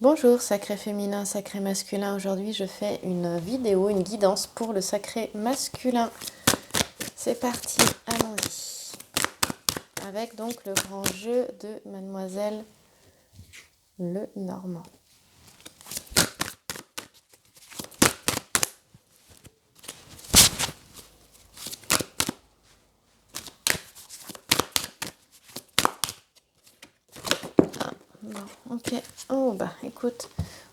Bonjour sacré féminin, sacré masculin. Aujourd'hui je fais une vidéo, une guidance pour le sacré masculin. C'est parti, allons-y. Avec donc le grand jeu de Mademoiselle Lenormand. Bon, ok. Oh bah écoute,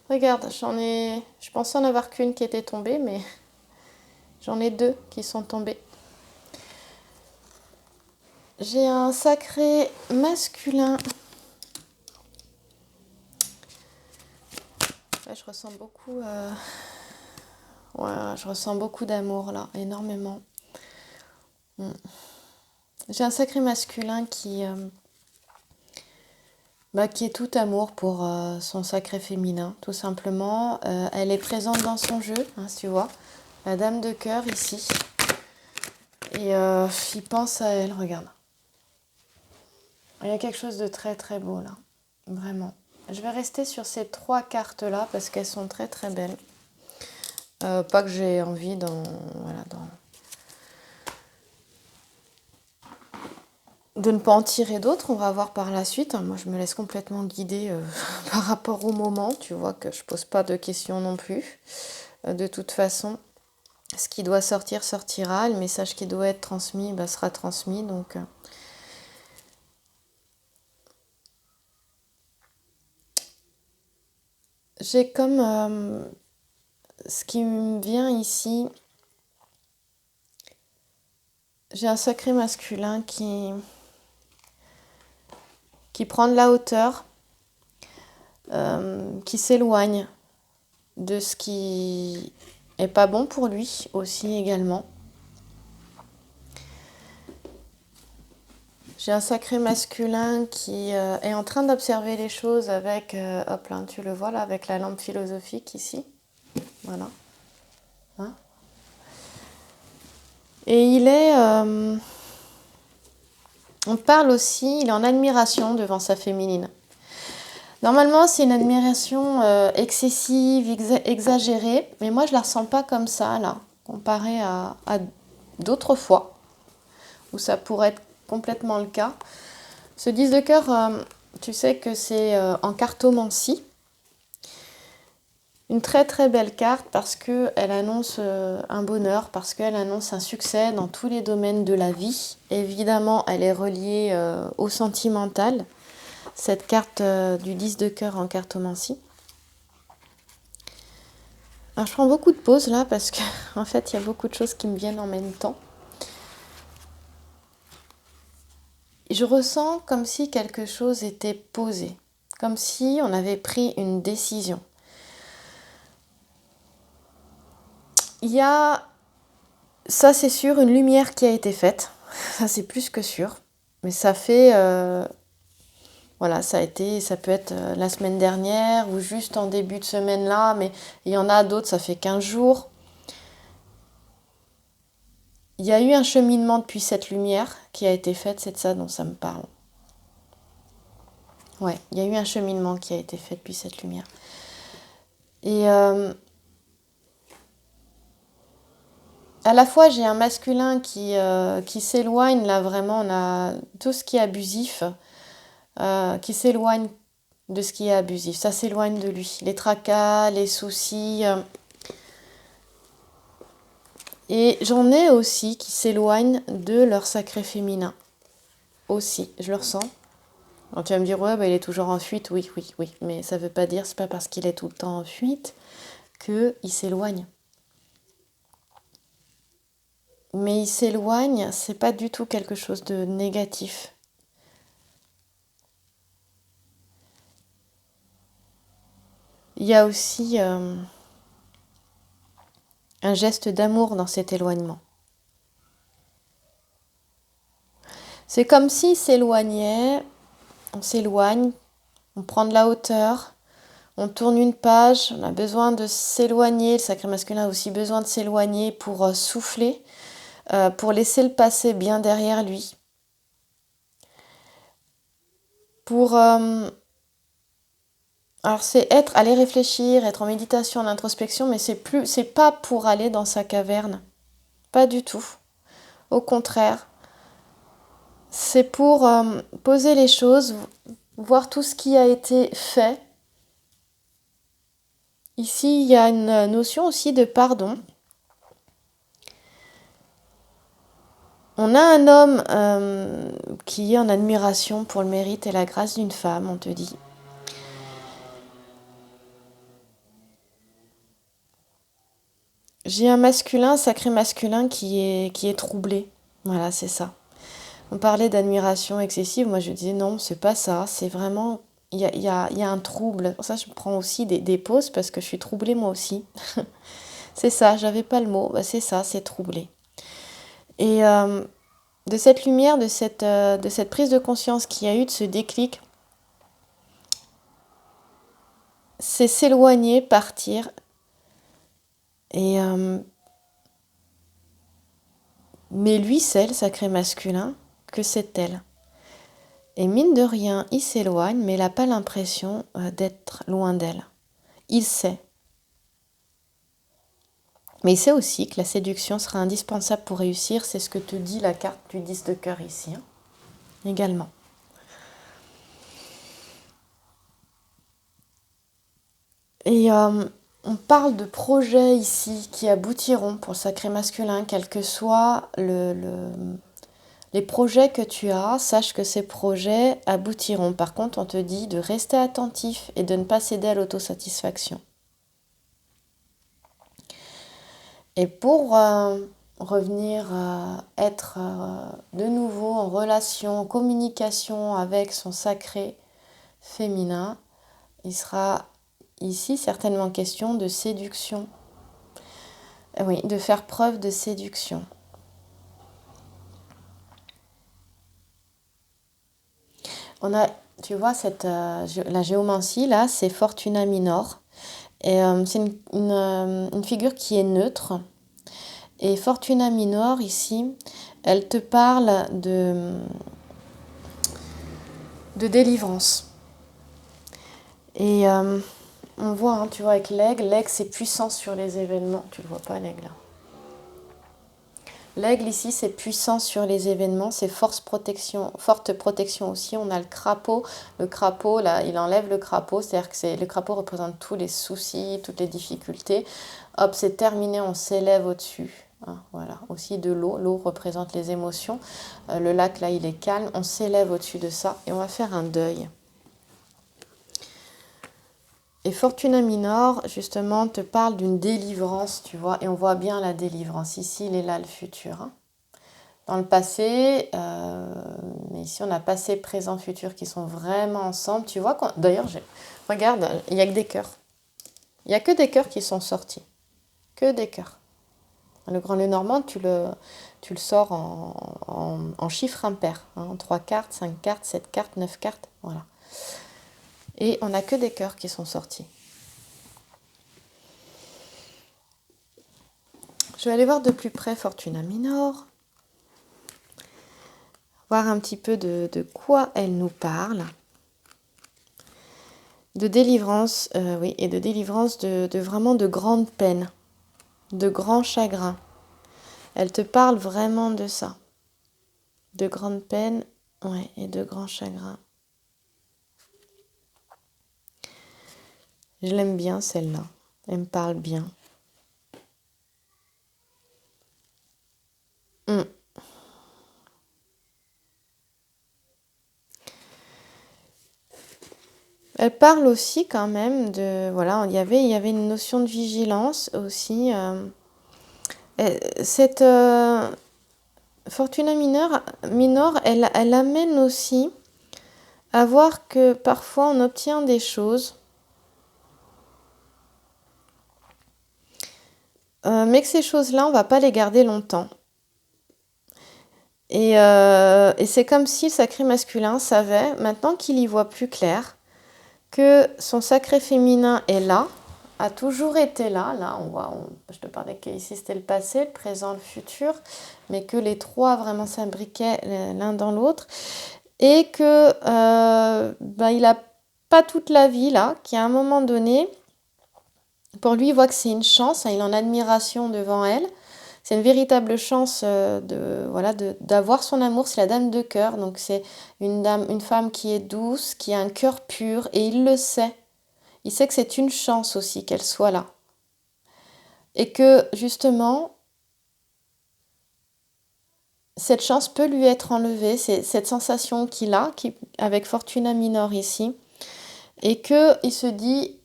regarde, je pensais en avoir qu'une qui était tombée, mais j'en ai deux qui sont tombées. J'ai un sacré masculin. Ouais, je ressens beaucoup, je ressens beaucoup d'amour là, énormément. J'ai un sacré masculin qui est tout amour pour son sacré féminin, tout simplement. Elle est présente dans son jeu, hein, si tu vois. La dame de cœur ici. Et il pense à elle, regarde. Il y a quelque chose de très très beau là, vraiment. Je vais rester sur ces trois cartes-là parce qu'elles sont très très belles. Pas que j'ai envie de ne pas en tirer d'autres, on va voir par la suite. Moi, je me laisse complètement guider par rapport au moment. Tu vois que je pose pas de questions non plus. De toute façon, ce qui doit sortir, sortira. Le message qui doit être transmis sera transmis. Donc, j'ai comme ce qui me vient ici. J'ai un sacré masculin qui prend de la hauteur, qui s'éloigne de ce qui est pas bon pour lui aussi également. J'ai un sacré masculin qui est en train d'observer les choses avec, hop là, tu le vois là, avec la lampe philosophique ici. Voilà. Hein. Et il est... on parle aussi, il est en admiration devant sa féminine. Normalement, c'est une admiration excessive, exagérée, mais moi, je la ressens pas comme ça, là, comparé à d'autres fois, où ça pourrait être complètement le cas. Ce 10 de cœur, tu sais que c'est en cartomancie. Une très très belle carte parce qu'elle annonce un bonheur, parce qu'elle annonce un succès dans tous les domaines de la vie. Évidemment, elle est reliée au sentimental, cette carte du 10 de cœur en cartomancie. Alors, je prends beaucoup de pauses là parce qu'en fait, il y a beaucoup de choses qui me viennent en même temps. Je ressens comme si quelque chose était posé, comme si on avait pris une décision. Il y a, ça c'est sûr, une lumière qui a été faite. Ça c'est plus que sûr. Mais ça fait, voilà, ça peut être la semaine dernière ou juste en début de semaine là. Mais il y en a d'autres, ça fait 15 jours. Il y a eu un cheminement depuis cette lumière qui a été faite, c'est de ça dont ça me parle. Ouais, il y a eu un cheminement qui a été fait depuis cette lumière. Et à la fois, j'ai un masculin qui s'éloigne, là vraiment, on a tout ce qui est abusif, qui s'éloigne de ce qui est abusif. Ça s'éloigne de lui. Les tracas, les soucis. Et j'en ai aussi qui s'éloignent de leur sacré féminin. Aussi, je le ressens. Alors tu vas me dire, ouais, il est toujours en fuite. Oui, oui, oui. Mais ça ne veut pas dire, c'est pas parce qu'il est tout le temps en fuite qu'il s'éloigne. Mais il s'éloigne, c'est pas du tout quelque chose de négatif. Il y a aussi un geste d'amour dans cet éloignement. C'est comme s'il s'éloignait, on s'éloigne, on prend de la hauteur, on tourne une page, on a besoin de s'éloigner, le sacré masculin a aussi besoin de s'éloigner pour souffler, pour laisser le passé bien derrière lui, pour Alors c'est aller réfléchir, être en méditation, en introspection, mais c'est pas pour aller dans sa caverne, pas du tout. Au contraire, c'est pour poser les choses, voir tout ce qui a été fait. Ici, il y a une notion aussi de pardon. On a un homme qui est en admiration pour le mérite et la grâce d'une femme, on te dit. J'ai un masculin, un sacré masculin qui est troublé. Voilà, c'est ça. On parlait d'admiration excessive, moi je disais non, c'est pas ça, c'est vraiment, il y a un trouble. Pour ça, je prends aussi des pauses parce que je suis troublée moi aussi. C'est ça, j'avais pas le mot, bah, c'est ça, c'est troublé. Et de cette lumière, de cette prise de conscience qu'il y a eu, de ce déclic, c'est s'éloigner, partir. Et mais lui, c'est le sacré masculin, que c'est elle. Et mine de rien, il s'éloigne, mais il n'a pas l'impression d'être loin d'elle. Il sait. Mais il sait aussi que la séduction sera indispensable pour réussir. C'est ce que te dit la carte du 10 de cœur ici, hein, également. Et on parle de projets ici qui aboutiront pour le sacré masculin, quel que soit les projets que tu as, sache que ces projets aboutiront. Par contre, on te dit de rester attentif et de ne pas céder à l'autosatisfaction. Et pour revenir être de nouveau en relation, en communication avec son sacré féminin, il sera ici certainement question de séduction. Oui, de faire preuve de séduction. On a, tu vois, la géomancie, là, c'est Fortuna Minor. Et c'est une figure qui est neutre. Et Fortuna Minor, ici, elle te parle de délivrance. Et on voit, hein, tu vois, avec l'aigle c'est puissance sur les événements. Tu le vois pas, l'aigle, là. L'aigle ici, c'est puissance sur les événements, c'est forte protection aussi. On a le crapaud. Le crapaud, là, il enlève le crapaud, c'est-à-dire que le crapaud représente tous les soucis, toutes les difficultés. Hop, c'est terminé, on s'élève au-dessus. Hein, voilà, aussi de l'eau. L'eau représente les émotions. Le lac, là, il est calme. On s'élève au-dessus de ça et on va faire un deuil. Et Fortuna Minor, justement, te parle d'une délivrance, tu vois, et on voit bien la délivrance. Ici, il est là, le futur. Hein. Dans le passé, mais ici, on a passé, présent, futur qui sont vraiment ensemble. Tu vois, d'ailleurs, regarde, il n'y a que des cœurs. Il n'y a que des cœurs qui sont sortis. Que des cœurs. Le grand Lenormand, tu le sors en chiffres impairs. Hein, 3 cartes, 5 cartes, 7 cartes, 9 cartes. Voilà. Et on n'a que des cœurs qui sont sortis. Je vais aller voir de plus près Fortuna Minor. Voir un petit peu de quoi elle nous parle. De délivrance, oui, et de délivrance de vraiment de grandes peines, de grands chagrins. Elle te parle vraiment de ça. De grandes peines, ouais, et de grands chagrins. Je l'aime bien celle-là. Elle me parle bien. Elle parle aussi quand même de... Voilà, il y avait une notion de vigilance aussi. Cette Fortuna Minor, elle amène aussi à voir que parfois on obtient des choses, mais que ces choses-là, on ne va pas les garder longtemps. Et c'est comme si le sacré masculin savait, maintenant qu'il y voit plus clair, que son sacré féminin est là, a toujours été là. Là, je te parlais qu'ici c'était le passé, le présent, le futur, mais que les trois vraiment s'imbriquaient l'un dans l'autre. Et que il a pas toute la vie là, qui à un moment donné, pour lui, il voit que c'est une chance, hein, il est en admiration devant elle. C'est une véritable chance d'avoir son amour. C'est la dame de cœur, donc c'est une femme qui est douce, qui a un cœur pur, et il le sait. Il sait que c'est une chance aussi qu'elle soit là. Et que justement, cette chance peut lui être enlevée, c'est cette sensation qu'il a, avec Fortuna Minor ici, et qu'il se dit,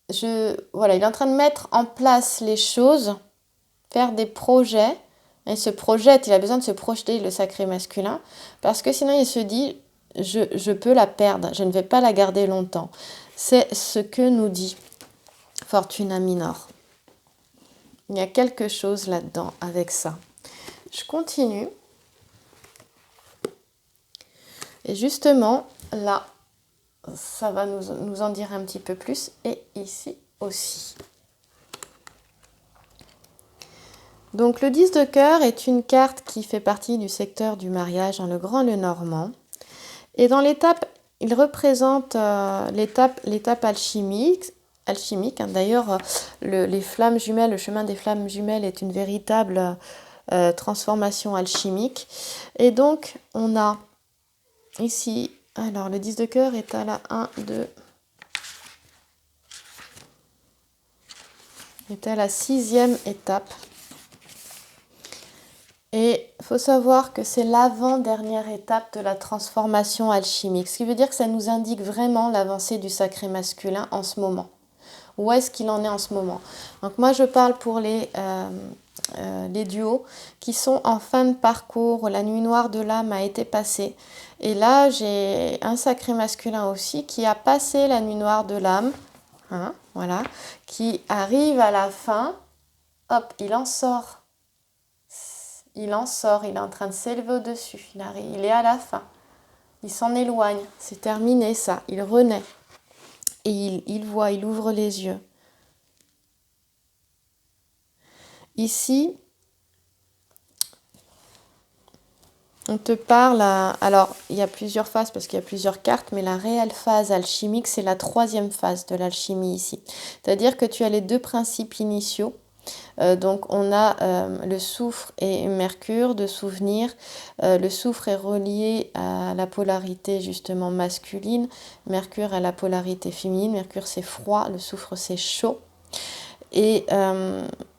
il est en train de mettre en place les choses, faire des projets. Il se projette, il a besoin de se projeter, le sacré masculin, parce que sinon il se dit, je peux la perdre, je ne vais pas la garder longtemps. C'est ce que nous dit Fortuna Minor. Il y a quelque chose là-dedans avec ça. Je continue. Et justement, là, ça va nous en dire un petit peu plus. Et ici aussi. Donc le 10 de cœur est une carte qui fait partie du secteur du mariage dans le Grand Lenormand. Et dans l'étape, il représente l'étape alchimique. Hein. D'ailleurs, les flammes jumelles, le chemin des flammes jumelles est une véritable transformation alchimique. Et donc, on a ici, alors le 10 de cœur est à la 1, 2, est à la 6e étape. Et il faut savoir que c'est l'avant-dernière étape de la transformation alchimique, ce qui veut dire que ça nous indique vraiment l'avancée du sacré masculin en ce moment. Où est-ce qu'il en est en ce moment? Donc moi je parle pour les duos qui sont en fin de parcours, où la nuit noire de l'âme a été passée. Et là j'ai un sacré masculin aussi qui a passé la nuit noire de l'âme, hein, voilà, qui arrive à la fin, hop, il en sort. Il est en train de s'élever au-dessus, il est à la fin, il s'en éloigne, c'est terminé ça, il renaît et il voit, il ouvre les yeux. Ici, on te parle, alors il y a plusieurs phases parce qu'il y a plusieurs cartes, mais la réelle phase alchimique, c'est la 3e phase de l'alchimie ici. C'est-à-dire que tu as les 2 principes initiaux. Donc on a le soufre et Mercure de souvenir. Le soufre est relié à la polarité justement masculine. Mercure à la polarité féminine. Mercure c'est froid, le soufre c'est chaud. Et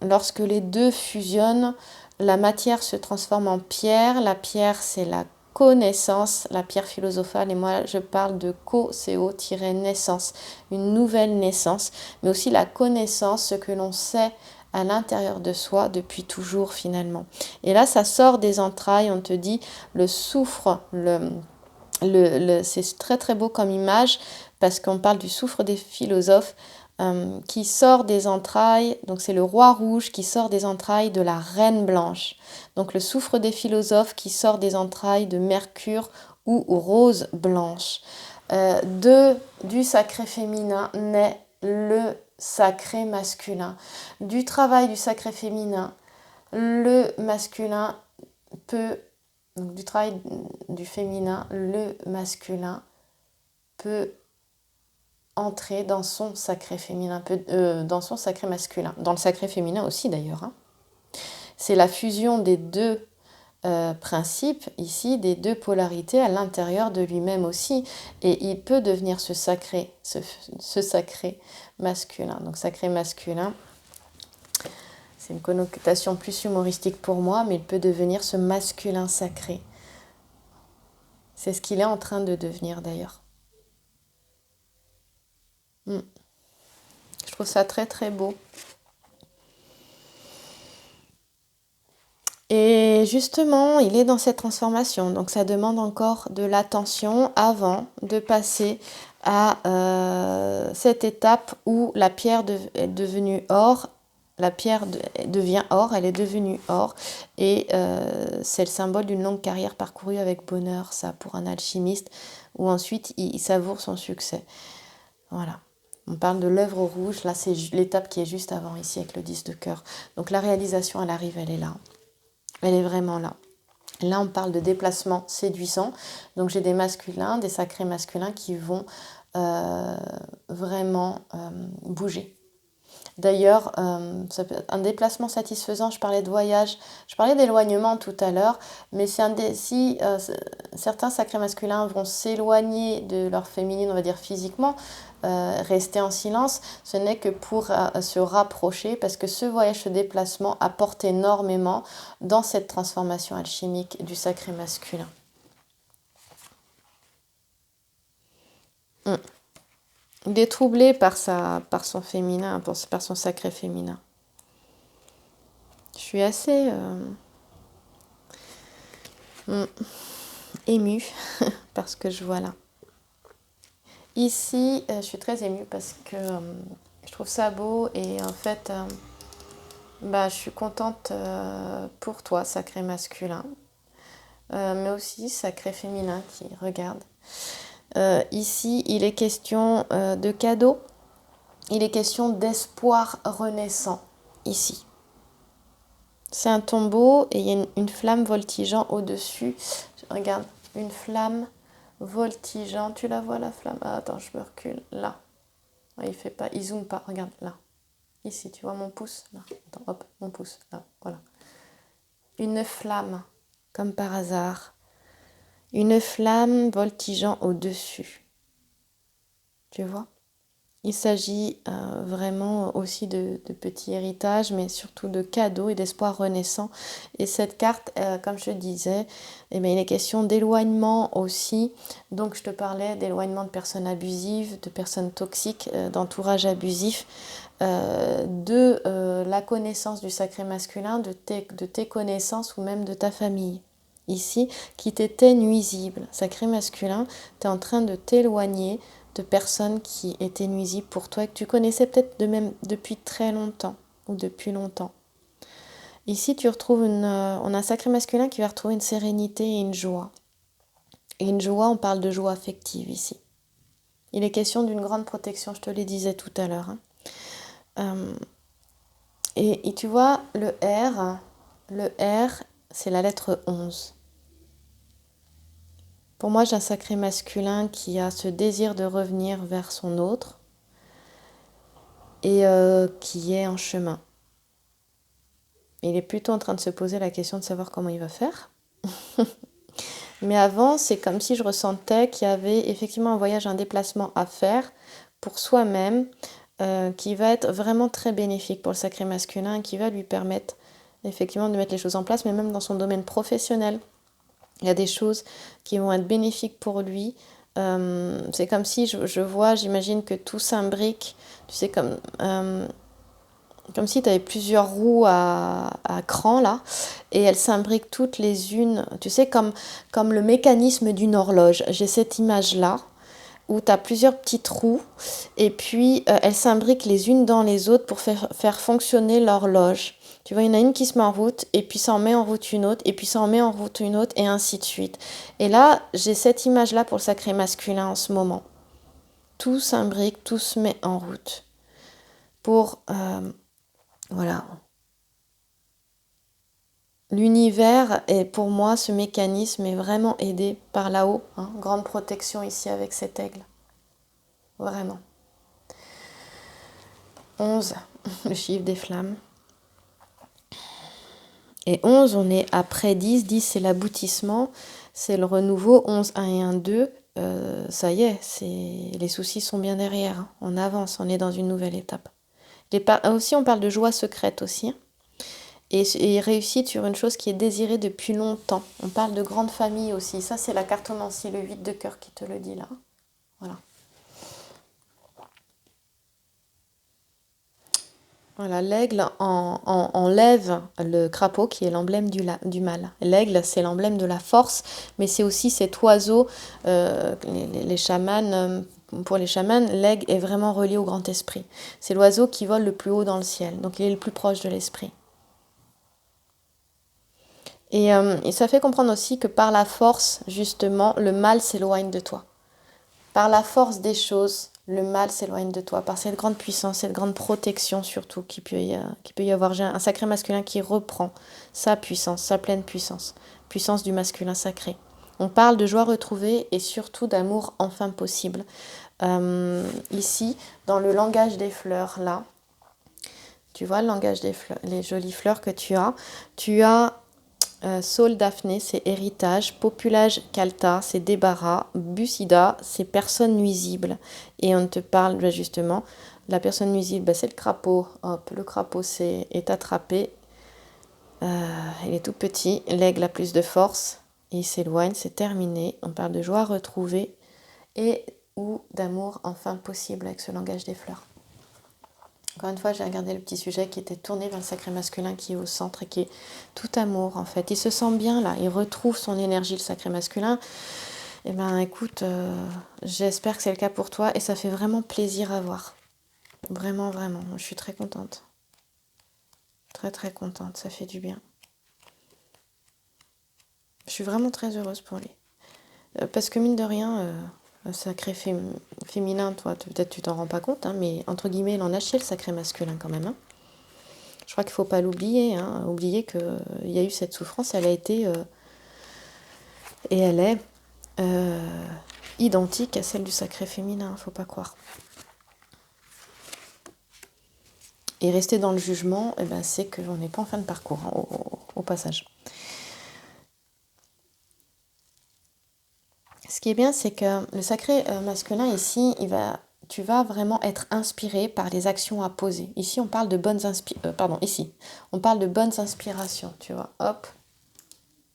lorsque les deux fusionnent, la matière se transforme en pierre. La pierre c'est la connaissance, la pierre philosophale, et moi je parle de co-naissance, une nouvelle naissance, mais aussi la connaissance, ce que l'on sait à l'intérieur de soi depuis toujours finalement. Et là, ça sort des entrailles, on te dit le soufre, c'est très très beau comme image parce qu'on parle du soufre des philosophes qui sort des entrailles, donc c'est le roi rouge qui sort des entrailles de la reine blanche. Donc le soufre des philosophes qui sort des entrailles de Mercure ou rose blanche. Du sacré féminin naît le sacré masculin. Du travail du sacré féminin, le masculin peut, donc du travail du féminin, le masculin peut entrer dans son sacré féminin, dans son sacré masculin, dans le sacré féminin aussi d'ailleurs. Hein. C'est la fusion des deux principes ici, des deux polarités à l'intérieur de lui-même aussi, et il peut devenir ce sacré masculin. Donc sacré masculin, c'est une connotation plus humoristique pour moi, mais il peut devenir ce masculin sacré. C'est ce qu'il est en train de devenir d'ailleurs. Je trouve ça très très beau. Et justement, il est dans cette transformation, donc ça demande encore de l'attention avant de passer à cette étape où la pierre est devenue or, la pierre devient or, elle est devenue or, et c'est le symbole d'une longue carrière parcourue avec bonheur, ça pour un alchimiste, où ensuite il savoure son succès. Voilà. On parle de l'œuvre rouge, là c'est l'étape qui est juste avant ici avec le 10 de cœur. Donc la réalisation, elle arrive, elle est là. Elle est vraiment là. Là, on parle de déplacement séduisant. Donc, j'ai des masculins, des sacrés masculins qui vont vraiment bouger. D'ailleurs, ça peut être un déplacement satisfaisant. Je parlais de voyage, je parlais d'éloignement tout à l'heure, mais si certains sacrés masculins vont s'éloigner de leur féminine, on va dire physiquement, rester en silence, ce n'est que pour se rapprocher, parce que ce voyage, ce déplacement apporte énormément dans cette transformation alchimique du sacré masculin. Il est troublé par son féminin, par son sacré féminin. Je suis assez émue par ce que je vois là. Ici, je suis très émue parce que je trouve ça beau et en fait, je suis contente pour toi, sacré masculin, mais aussi sacré féminin qui regarde. Ici, il est question de cadeaux, il est question d'espoir renaissant, ici. C'est un tombeau et il y a une flamme voltigeant au-dessus. Regarde, une flamme voltigeant. Tu la vois la flamme? Attends, je me recule. Là. Il zoome pas. Regarde, là. Ici, tu vois mon pouce? Là. Attends, hop, mon pouce. Là, voilà. Une flamme, comme par hasard. Une flamme voltigeant au-dessus. Tu vois? Il s'agit vraiment aussi de petits héritages, mais surtout de cadeaux et d'espoir renaissant. Et cette carte, comme je disais, il est question d'éloignement aussi. Donc je te parlais d'éloignement de personnes abusives, de personnes toxiques, d'entourage abusif, de la connaissance du sacré masculin, de tes connaissances ou même de ta famille. Ici, qui t'étaient nuisibles. Sacré masculin, tu es en train de t'éloigner de personnes qui étaient nuisibles pour toi et que tu connaissais peut-être de même depuis très longtemps ou depuis longtemps. Ici, tu retrouves on a un sacré masculin qui va retrouver une sérénité et une joie. Et une joie, on parle de joie affective ici. Il est question d'une grande protection, je te le disais tout à l'heure. Et tu vois, le R, c'est la lettre 11. Pour moi, j'ai un sacré masculin qui a ce désir de revenir vers son autre et qui est en chemin. Il est plutôt en train de se poser la question de savoir comment il va faire. Mais avant, c'est comme si je ressentais qu'il y avait effectivement un voyage, un déplacement à faire pour soi-même qui va être vraiment très bénéfique pour le sacré masculin et qui va lui permettre effectivement de mettre les choses en place, mais même dans son domaine professionnel. Il y a des choses qui vont être bénéfiques pour lui. C'est comme si j'imagine que tout s'imbrique, tu sais, comme si tu avais plusieurs roues à cran là, et elles s'imbriquent toutes les unes, tu sais, comme le mécanisme d'une horloge. J'ai cette image-là, où tu as plusieurs petites roues, et puis elles s'imbriquent les unes dans les autres pour faire fonctionner l'horloge. Tu vois, il y en a une qui se met en route, et puis ça en met en route une autre, et puis ça en met en route une autre, et ainsi de suite. Et là, j'ai cette image-là pour le sacré masculin en ce moment. Tout s'imbrique, tout se met en route. Pour, voilà. L'univers, et pour moi, ce mécanisme est vraiment aidé par là-haut. Grande protection ici avec cet aigle. Vraiment. 11, le chiffre des flammes. Et 11, on est après 10. 10, c'est l'aboutissement, c'est le renouveau. 11, 1 et 1, 2, ça y est, les soucis sont bien derrière. On avance, on est dans une nouvelle étape. Aussi, on parle de joie secrète aussi. Et réussite sur une chose qui est désirée depuis longtemps. On parle de grande famille aussi. Ça, c'est la cartomancie, le 8 de cœur qui te le dit là. Voilà. Voilà, l'aigle enlève le crapaud qui est l'emblème du mal. L'aigle, c'est l'emblème de la force, mais c'est aussi cet oiseau, les chamans, pour les chamans, l'aigle est vraiment relié au grand esprit. C'est l'oiseau qui vole le plus haut dans le ciel, donc il est le plus proche de l'esprit. Et ça fait comprendre aussi que par la force, justement, le mal s'éloigne de toi. Par la force des choses, le mal s'éloigne de toi, par cette grande puissance, cette grande protection surtout qui peut y avoir. J'ai un sacré masculin qui reprend sa puissance, sa pleine puissance. puissance du masculin sacré. On parle de joie retrouvée et surtout d'amour enfin possible. Ici, dans le langage des fleurs, là, tu vois le langage des fleurs, les jolies fleurs que tu as Saule Daphné, c'est héritage, Populage Calta, c'est débarras, Bucida, c'est personne nuisible. Et on te parle justement, la personne nuisible, c'est le crapaud. Hop, le crapaud est attrapé, il est tout petit, l'aigle a plus de force, il s'éloigne, c'est terminé. On parle de joie retrouvée et ou d'amour enfin possible avec ce langage des fleurs. Encore une fois, j'ai regardé le petit sujet qui était tourné vers le sacré masculin qui est au centre et qui est tout amour en fait. Il se sent bien là, il retrouve son énergie, le sacré masculin. Eh bien écoute, j'espère que c'est le cas pour toi et ça fait vraiment plaisir à voir. Vraiment, vraiment, je suis très contente. Très très contente, ça fait du bien. Je suis vraiment très heureuse pour lui. Parce que mine de rien, le sacré féminin, toi, peut-être tu t'en rends pas compte, hein, mais entre guillemets, il en a chez le sacré masculin quand même. Hein. Je crois qu'il ne faut pas l'oublier, hein, oublier qu'il y a eu cette souffrance, elle a été et elle est identique à celle du sacré féminin, il ne faut pas croire. Et rester dans le jugement, eh ben, c'est qu'on n'est pas en fin de parcours, hein, au passage. Ce qui est bien, c'est que le sacré masculin ici, tu vas vraiment être inspiré par les actions à poser. Ici, on parle de bonnes inspirations, tu vois. Hop,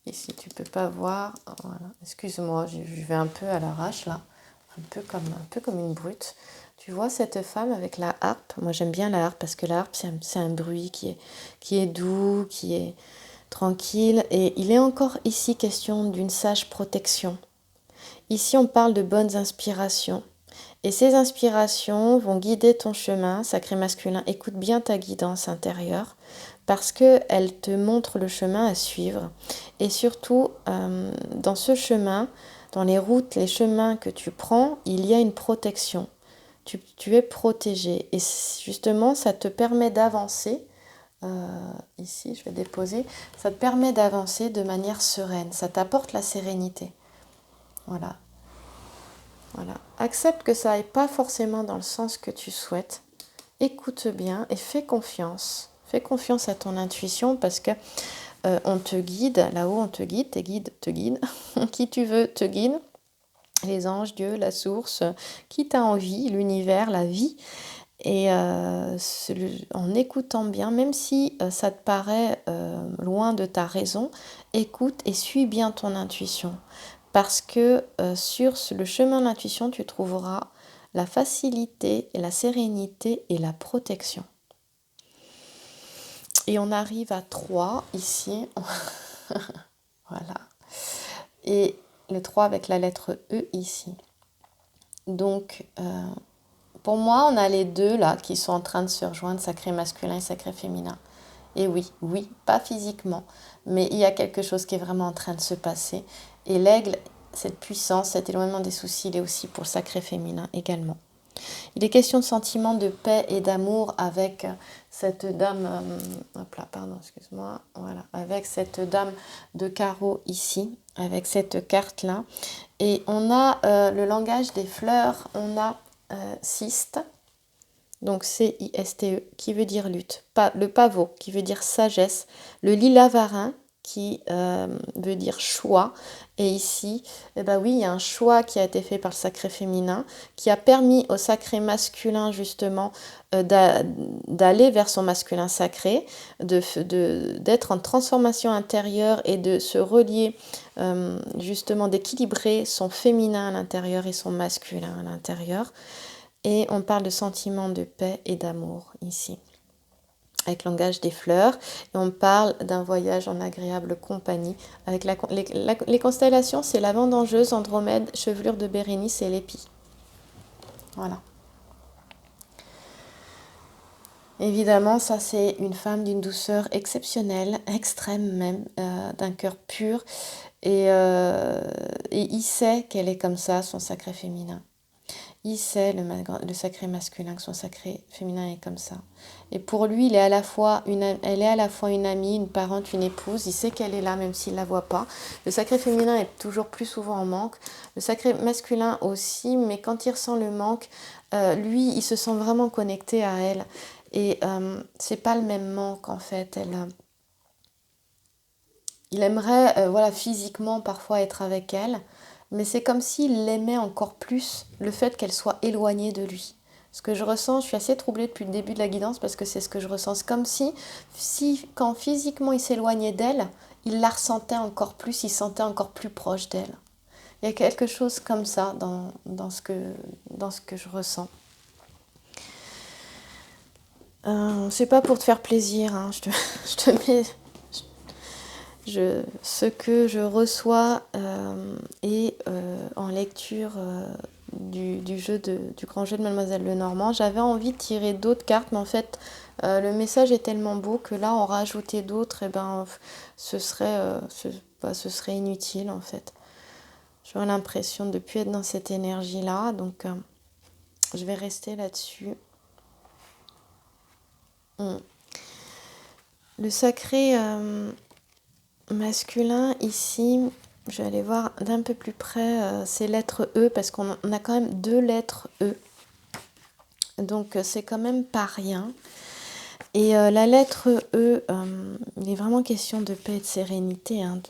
ici, tu peux pas voir. Voilà. Excuse-moi, je vais un peu à l'arrache là, un peu comme une brute. Tu vois cette femme avec la harpe. Moi, j'aime bien la harpe parce que la harpe, c'est un bruit qui est doux, qui est tranquille. Et il est encore ici question d'une sage protection. Ici, on parle de bonnes inspirations. Et ces inspirations vont guider ton chemin, sacré masculin. Écoute bien ta guidance intérieure parce qu'elle te montre le chemin à suivre. Et surtout, dans ce chemin, dans les routes, les chemins que tu prends, il y a une protection. Tu es protégé. Et justement, ça te permet d'avancer. Ici, je vais déposer. Ça te permet d'avancer de manière sereine. Ça t'apporte la sérénité. Voilà. Accepte que ça n'aille pas forcément dans le sens que tu souhaites. Écoute bien et fais confiance. Fais confiance à ton intuition parce que on te guide, là-haut on te guide, tes guides te guident, qui tu veux te guide, les anges, Dieu, la source, qui t'a envie, l'univers, la vie. Et en écoutant bien, même si ça te paraît loin de ta raison, écoute et suis bien ton intuition. Parce que sur le chemin de l'intuition, tu trouveras la facilité, la sérénité et la protection. Et on arrive à 3 ici. Voilà. Et le 3 avec la lettre E ici. Donc, pour moi, on a les deux là qui sont en train de se rejoindre, sacré masculin et sacré féminin. Et oui, pas physiquement, mais il y a quelque chose qui est vraiment en train de se passer. Et l'aigle, cette puissance, cet éloignement des soucis, il est aussi pour le sacré féminin également. Il est question de sentiments de paix et d'amour avec cette dame, avec cette dame de carreau ici, avec cette carte-là. Et on a le langage des fleurs, on a cyste, donc C-I-S-T-E, qui veut dire lutte, le pavot, qui veut dire sagesse, le lilas varin, qui veut dire choix. Et ici, il y a un choix qui a été fait par le sacré féminin, qui a permis au sacré masculin, justement, d'aller vers son masculin sacré, d'être en transformation intérieure et de se relier, justement, d'équilibrer son féminin à l'intérieur et son masculin à l'intérieur. Et on parle de sentiments de paix et d'amour ici, avec le langage des fleurs. Et on parle d'un voyage en agréable compagnie. Avec les constellations, c'est la vendangeuse, Andromède, chevelure de Bérénice et l'épi. Voilà. Évidemment, ça c'est une femme d'une douceur exceptionnelle, extrême même, d'un cœur pur. Et il sait qu'elle est comme ça, son sacré féminin. il sait, le sacré masculin, que son sacré féminin est comme ça. Et pour lui, elle est à la fois une amie, une parente, une épouse. Il sait qu'elle est là, même s'il ne la voit pas. Le sacré féminin est toujours plus souvent en manque. Le sacré masculin aussi, mais quand il ressent le manque, lui, il se sent vraiment connecté à elle. Et c'est pas le même manque, en fait. Il aimerait, voilà, physiquement, parfois être avec elle. Mais c'est comme s'il l'aimait encore plus, le fait qu'elle soit éloignée de lui. Ce que je ressens, je suis assez troublée depuis le début de la guidance parce que c'est ce que je ressens. C'est comme si quand physiquement il s'éloignait d'elle, il la ressentait encore plus, il se sentait encore plus proche d'elle. Il y a quelque chose comme ça dans ce que je ressens. C'est pas pour te faire plaisir, hein, je te mets ce que je reçois est en lecture du grand jeu de Mademoiselle Lenormand. J'avais envie de tirer d'autres cartes, mais en fait, le message est tellement beau que là, en rajouter d'autres, eh ben, ce serait inutile, en fait. J'aurais l'impression de ne plus être dans cette énergie-là, donc je vais rester là-dessus. Le sacré masculin, ici, je vais aller voir d'un peu plus près ces lettres E, parce qu'on a quand même 2 lettres E. Donc, c'est quand même pas rien. Et la lettre E, il est vraiment question de paix et de sérénité, hein,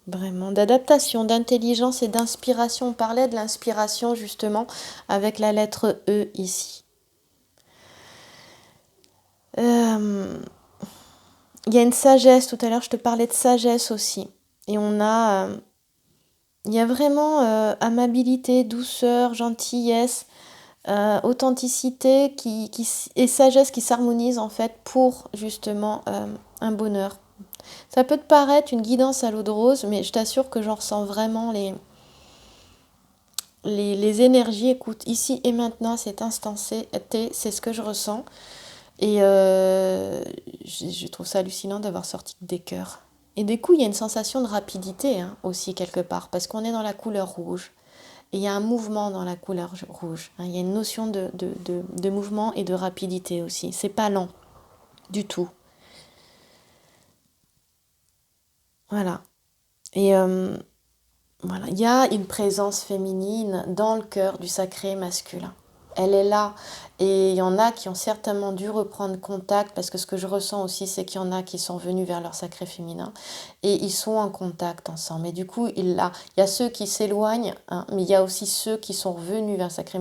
vraiment, d'adaptation, d'intelligence et d'inspiration. On parlait de l'inspiration, justement, avec la lettre E, ici. Il y a une sagesse, tout à l'heure je te parlais de sagesse aussi. Et il y a vraiment amabilité, douceur, gentillesse, authenticité et sagesse qui s'harmonisent en fait pour justement un bonheur. Ça peut te paraître une guidance à l'eau de rose, mais je t'assure que j'en ressens vraiment les énergies. Écoute, ici et maintenant, cet instant T, c'est ce que je ressens. Et je trouve ça hallucinant d'avoir sorti des cœurs. Et du coup, il y a une sensation de rapidité hein, aussi quelque part, parce qu'on est dans la couleur rouge. Et il y a un mouvement dans la couleur rouge. Hein, il y a une notion de mouvement et de rapidité aussi. C'est pas lent du tout. Voilà. Et voilà, il y a une présence féminine dans le cœur du sacré masculin. Elle est là. Et il y en a qui ont certainement dû reprendre contact, parce que ce que je ressens aussi, c'est qu'il y en a qui sont venus vers leur sacré féminin, et ils sont en contact ensemble. Et du coup, il y a ceux qui s'éloignent, hein, mais il y a aussi ceux qui sont revenus vers le sacré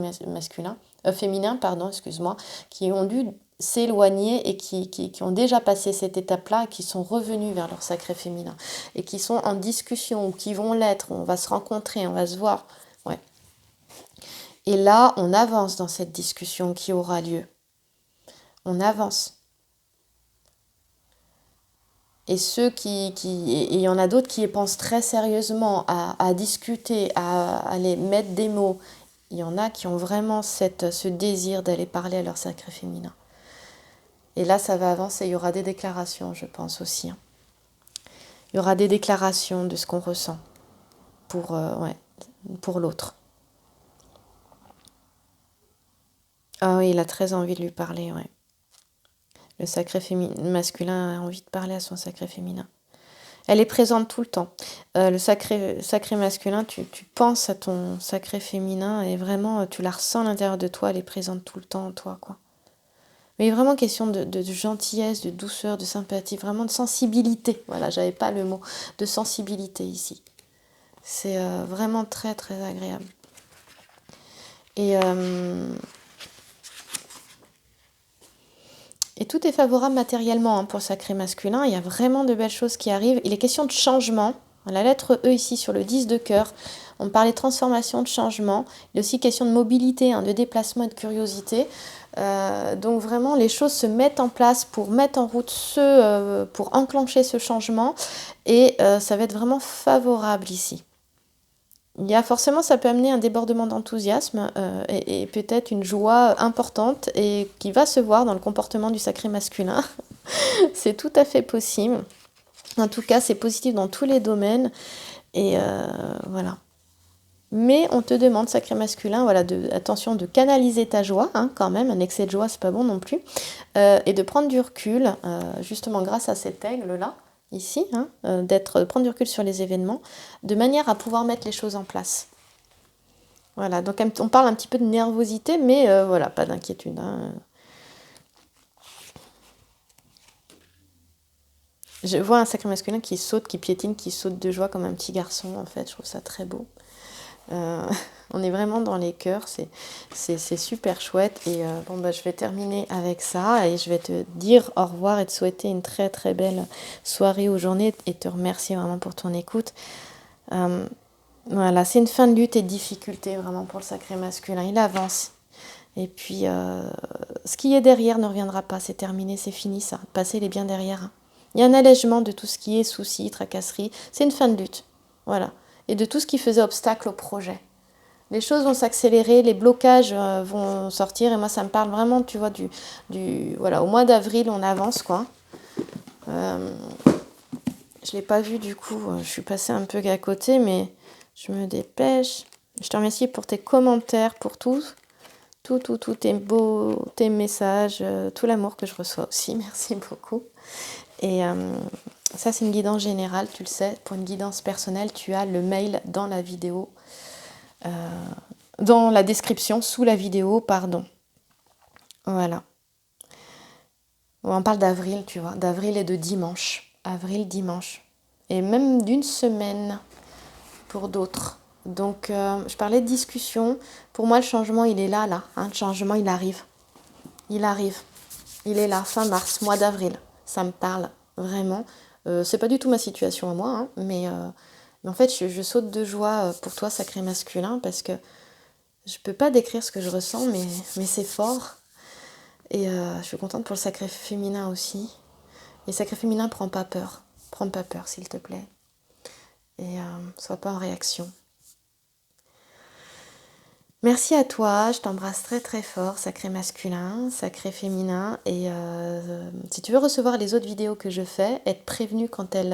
féminin, pardon, excuse-moi, qui ont dû s'éloigner et qui ont déjà passé cette étape-là, et qui sont revenus vers leur sacré féminin, et qui sont en discussion, ou qui vont l'être, on va se rencontrer, on va se voir. Ouais. Et là, on avance dans cette discussion qui aura lieu. On avance. Et il y en a d'autres qui y pensent très sérieusement à discuter, à aller mettre des mots. Il y en a qui ont vraiment ce désir d'aller parler à leur sacré féminin. Et là, ça va avancer. Il y aura des déclarations, je pense aussi. Il y aura des déclarations de ce qu'on ressent pour l'autre. Ah oui, il a très envie de lui parler, ouais. Le sacré masculin a envie de parler à son sacré féminin. Elle est présente tout le temps. Le sacré masculin, tu penses à ton sacré féminin et vraiment, tu la ressens à l'intérieur de toi, elle est présente tout le temps en toi, quoi. Mais il est vraiment question de gentillesse, de douceur, de sympathie, vraiment de sensibilité. Voilà, j'avais pas le mot, de sensibilité ici. C'est vraiment très, très agréable. Et tout est favorable matériellement hein, pour le sacré masculin. Il y a vraiment de belles choses qui arrivent. Il est question de changement. La lettre E ici sur le 10 de cœur. On parlait de transformation, de changement. Il est aussi question de mobilité, hein, de déplacement et de curiosité. Donc vraiment, les choses se mettent en place pour mettre en route pour enclencher ce changement. Et ça va être vraiment favorable ici. Ça peut amener un débordement d'enthousiasme et peut-être une joie importante et qui va se voir dans le comportement du sacré masculin. C'est tout à fait possible. En tout cas, c'est positif dans tous les domaines. Et voilà. Mais on te demande, sacré masculin, voilà, attention, de canaliser ta joie, hein, quand même, un excès de joie, c'est pas bon non plus, et de prendre du recul, justement grâce à cet aigle-là, ici, hein, prendre du recul sur les événements, de manière à pouvoir mettre les choses en place. Voilà, donc on parle un petit peu de nervosité, mais voilà, pas d'inquiétude, hein. Je vois un sacré masculin qui saute, qui piétine, qui saute de joie comme un petit garçon, en fait, je trouve ça très beau. Euh, on est vraiment dans les cœurs, c'est super chouette. Et bon, bah, je vais terminer avec ça et je vais te dire au revoir et te souhaiter une très très belle soirée ou journée et te remercier vraiment pour ton écoute. Voilà, c'est une fin de lutte et de difficulté vraiment pour le sacré masculin. Il avance. Et puis, ce qui est derrière ne reviendra pas. C'est terminé, c'est fini ça. Le passé, il est bien derrière, hein. Il y a un allègement de tout ce qui est soucis, tracasseries. C'est une fin de lutte. Voilà. Et de tout ce qui faisait obstacle au projet. Les choses vont s'accélérer, les blocages vont sortir. Et moi, ça me parle vraiment, tu vois, voilà, au mois d'avril, on avance, quoi. Je ne l'ai pas vu, du coup, je suis passée un peu à côté, mais je me dépêche. Je te remercie pour tes commentaires, pour tout tes messages, tout l'amour que je reçois aussi. Merci beaucoup. Et ça, c'est une guidance générale, tu le sais. Pour une guidance personnelle, tu as le mail dans la vidéo. Dans la description, sous la vidéo, pardon. Voilà. On parle d'avril, tu vois. D'avril et de dimanche. Avril, dimanche. Et même d'une semaine pour d'autres. Donc, je parlais de discussion. Pour moi, le changement, il est là. Hein. Le changement, il arrive. Il arrive. Il est là, fin mars, mois d'avril. Ça me parle vraiment. C'est pas du tout ma situation à moi, hein, mais en fait, je saute de joie pour toi, sacré masculin, parce que je peux pas décrire ce que je ressens, mais c'est fort. Et je suis contente pour le sacré féminin aussi. Et sacré féminin, prends pas peur. Prends pas peur, s'il te plaît. Et sois pas en réaction. Merci à toi, je t'embrasse très très fort, sacré masculin, sacré féminin. Et si tu veux recevoir les autres vidéos que je fais, être prévenu quand elles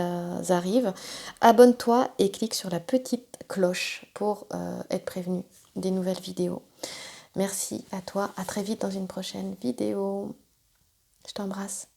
arrivent, abonne-toi et clique sur la petite cloche pour être prévenu des nouvelles vidéos. Merci à toi, à très vite dans une prochaine vidéo. Je t'embrasse.